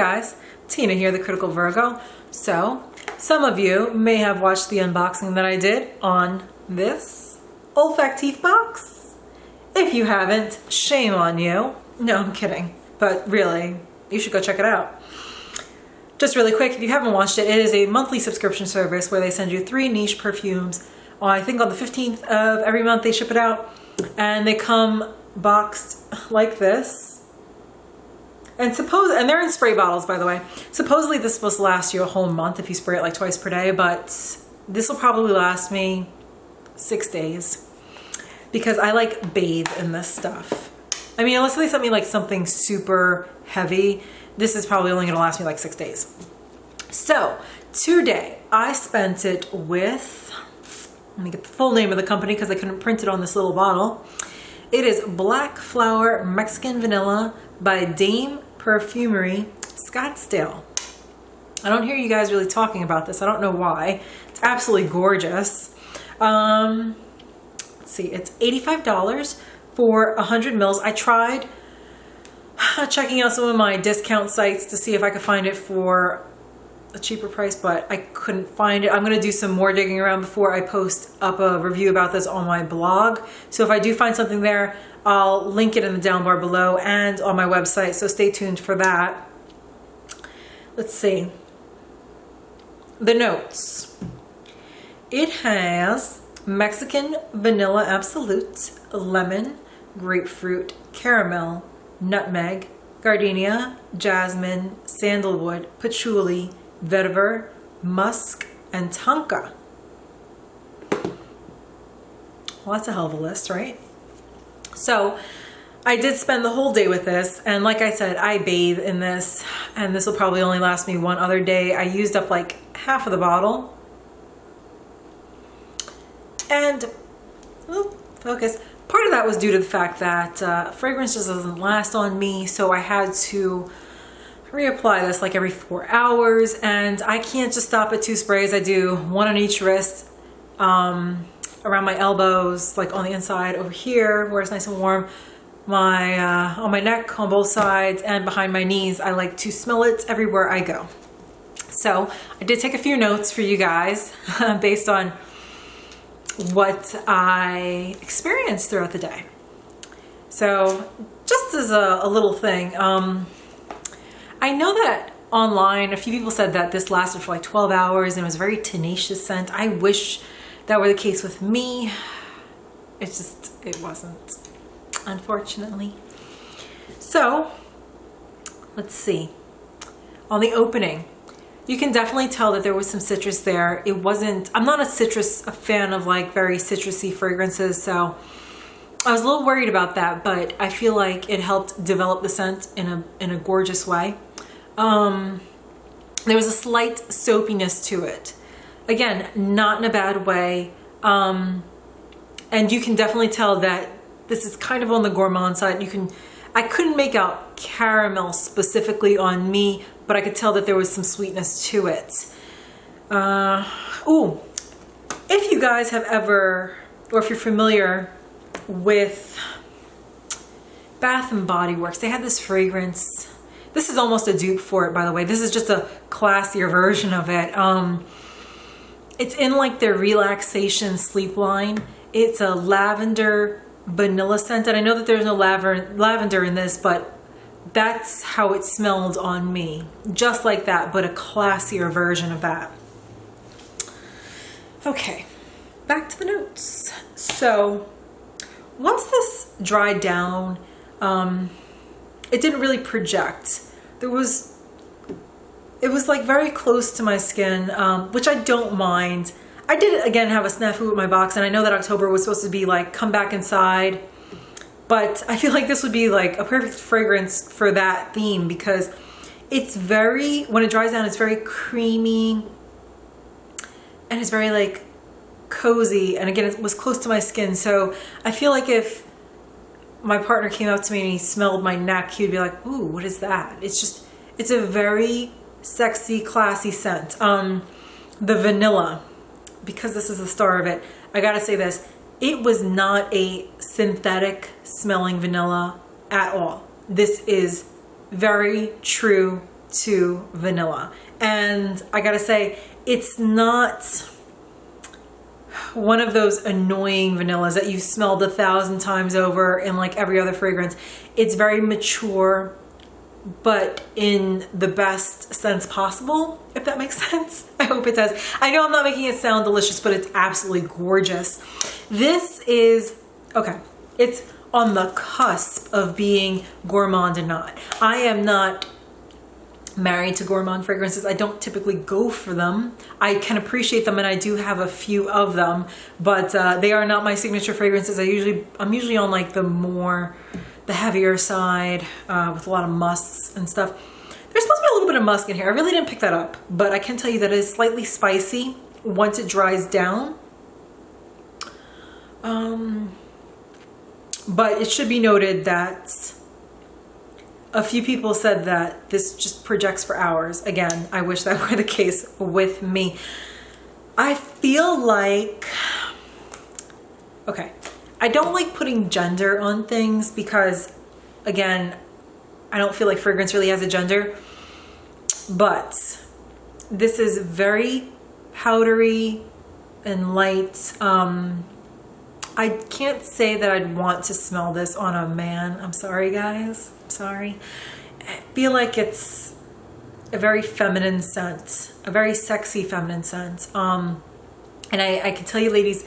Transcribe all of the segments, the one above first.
guys, Tina here, the Critical Virgo. So, some of you may have watched the unboxing that I did on this olfactif box. If you haven't, shame on you. No, I'm kidding. But really, you should go check it out. Just really quick, if you haven't watched it, it is a monthly subscription service where they send you 3 niche perfumes. I think on the 15th of every month they ship it out. And they come boxed like this. And they're in spray bottles, by the way. Supposedly this is supposed to last you a whole month if you spray it like twice per day, but this will probably last me 6 days because I like bathe in this stuff. I mean, unless they sent me like something super heavy, this is probably only gonna last me like 6 days. So today I spent it with, let me get the full name of the company because I couldn't print it on this little bottle. It is Black Flower Mexican Vanilla by Dame Perfumery, Scottsdale. I don't hear you guys really talking about this. I don't know why. It's absolutely gorgeous. Let's see, it's $85 for 100 mils. I tried checking out some of my discount sites to see if I could find it for a cheaper price, but I couldn't find it. I'm going to do some more digging around before I post up a review about this on my blog. So if I do find something there, I'll link it in the down bar below and on my website, so stay tuned for that. Let's see. The notes. It has Mexican Vanilla Absolute, lemon, grapefruit, caramel, nutmeg, gardenia, jasmine, sandalwood, patchouli, vetiver, musk, and tonka. Well, that's a hell of a list, right? So I did spend the whole day with this, and like I said, I bathe in this, and this will probably only last me one other day. I used up like half of the bottle. And, focus. Part of that was due to the fact that fragrance just doesn't last on me, so I had to reapply this like every 4 hours, and I can't just stop at 2 sprays. I do 1 on each wrist, around my elbows, like on the inside over here where it's nice and warm, on my neck on both sides, and behind my knees. I like to smell it everywhere I go. So I did take a few notes for you guys based on what I experienced throughout the day. So just as a little thing, I know that online a few people said that this lasted for like 12 hours and it was a very tenacious scent. I wish that were the case with me. It wasn't, unfortunately. So let's see. On the opening, you can definitely tell that there was some citrus there. I'm not a fan of like very citrusy fragrances, so I was a little worried about that, but I feel like it helped develop the scent in a gorgeous way. There was a slight soapiness to it. Again, not in a bad way. And you can definitely tell that this is kind of on the gourmand side. I couldn't make out caramel specifically on me, but I could tell that there was some sweetness to it. If you guys have ever, or if you're familiar with Bath and Body Works, they had this fragrance. This is almost a dupe for it, by the way. This is just a classier version of it. It's in like their relaxation sleep line. It's a lavender vanilla scent, and I know that there's no lavender in this, but that's how it smelled on me. Just like that, but a classier version of that. Okay, back to the notes. So once this dried down, it didn't really project. It was like very close to my skin, which I don't mind. I did again have a snafu with my box, and I know that October was supposed to be like come back inside, but I feel like this would be like a perfect fragrance for that theme because it's when it dries down, it's very creamy and it's very like cozy, and again, it was close to my skin, so I feel like if my partner came up to me and he smelled my neck, he'd be like, ooh, what is that? It's a very sexy, classy scent. The vanilla, because this is the star of it, I gotta say this, it was not a synthetic smelling vanilla at all. This is very true to vanilla. And I gotta say, it's not one of those annoying vanillas that you've smelled 1,000 times over in like every other fragrance. It's very mature, but in the best sense possible, if that makes sense. I hope it does. I know I'm not making it sound delicious, but it's absolutely gorgeous. This is, okay, it's on the cusp of being gourmand and not. I am not married to gourmand fragrances. I don't typically go for them. I can appreciate them, and I do have a few of them, but they are not my signature fragrances. I'm usually on like the heavier side with a lot of musks and stuff. There's supposed to be a little bit of musk in here. I really didn't pick that up, but I can tell you that it is slightly spicy once it dries down. But it should be noted that a few people said that this just projects for hours. Again, I wish that were the case with me. I feel like, okay, I don't like putting gender on things because, again, I don't feel like fragrance really has a gender, but this is very powdery and light. I can't say that I'd want to smell this on a man. I'm sorry, guys. I'm sorry. I feel like it's a very feminine scent, a very sexy feminine scent. And I can tell you, ladies,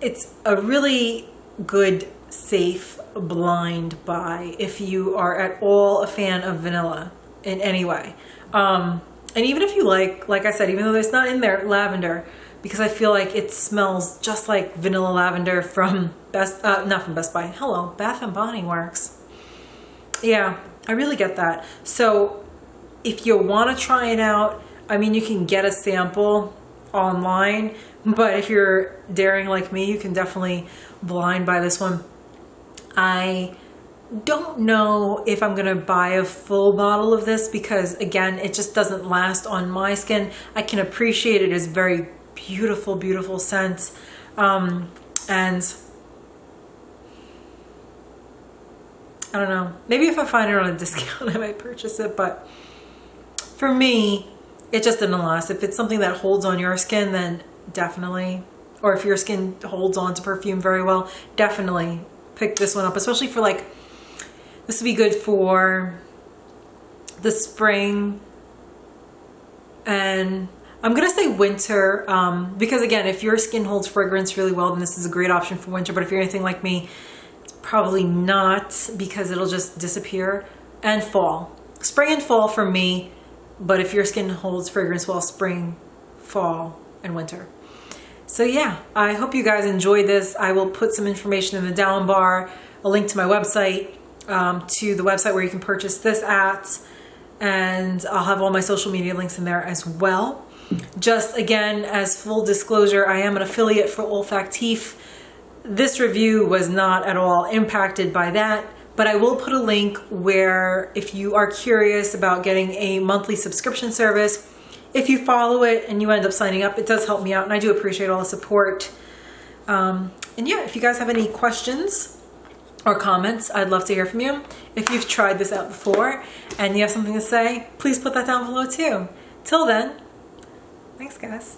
it's a really good, safe blind buy if you are at all a fan of vanilla in any way. And even if you like I said, even though there's not in there lavender, because I feel like it smells just like vanilla lavender from not from Best Buy. Hello, Bath and Body Works. Yeah, I really get that. So if you want to try it out, I mean, you can get a sample online, but if you're daring like me, you can definitely blind buy this one. I don't know if I'm gonna buy a full bottle of this because, again, it just doesn't last on my skin. I can appreciate it as very beautiful, beautiful scent. And I don't know, maybe if I find it on a discount, I might purchase it. But for me, it just didn't last. If it's something that holds on your skin, then definitely, or if your skin holds on to perfume very well, definitely pick this one up, especially for like, this would be good for the spring and I'm gonna say winter, because again, if your skin holds fragrance really well, then this is a great option for winter. But if you're anything like me, it's probably not, because it'll just disappear. And fall. Spring and fall for me, but if your skin holds fragrance well, spring, fall, and winter. So yeah, I hope you guys enjoyed this. I will put some information in the down bar, a link to my website, to the website where you can purchase this at, and I'll have all my social media links in there as well. Just again, as full disclosure, I am an affiliate for Olfactif. This review was not at all impacted by that, but I will put a link where if you are curious about getting a monthly subscription service, if you follow it and you end up signing up, it does help me out, and I do appreciate all the support. And yeah, if you guys have any questions or comments, I'd love to hear from you. If you've tried this out before and you have something to say, please put that down below too. Till then, thanks guys.